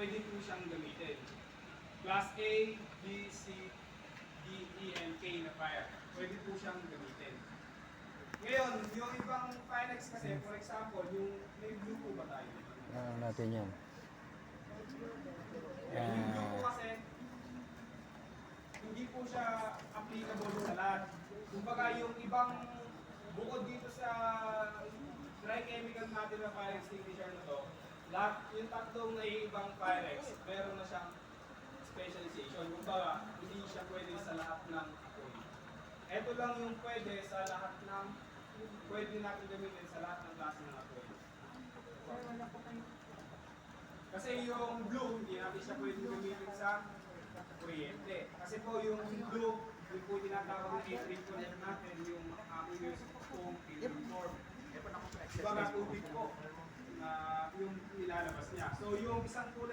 pwede po siyang gamitin. Class A, B, C, D, E, and K na fire. Pwede po siyang gamitin. Ngayon, yung ibang Firex kasi, for example, yung may blue po ba tayo? Ano natin yan? Yung blue po kasi, hindi po siya applicable sa lahat. Kumbaga yung ibang bukod dito sa dry chemical natin na fire extinguisher na to, lahat yung tatlong na ibang Firex, meron na siyang specialization. Kumbaga, hindi siya pwede sa lahat ng apoy. Ito lang yung pwede sa lahat ng pwede natin gamitin sa lahat ng klase ng apoy. Kasi yung blue, hindi natin siya pwede gamitin sa kuryente. Kasi po yung blue, yung po tinatawag ng A3 connect natin, yung use foam film form. Iba na tubig po na yung nilalabas niya. So yung isang kulay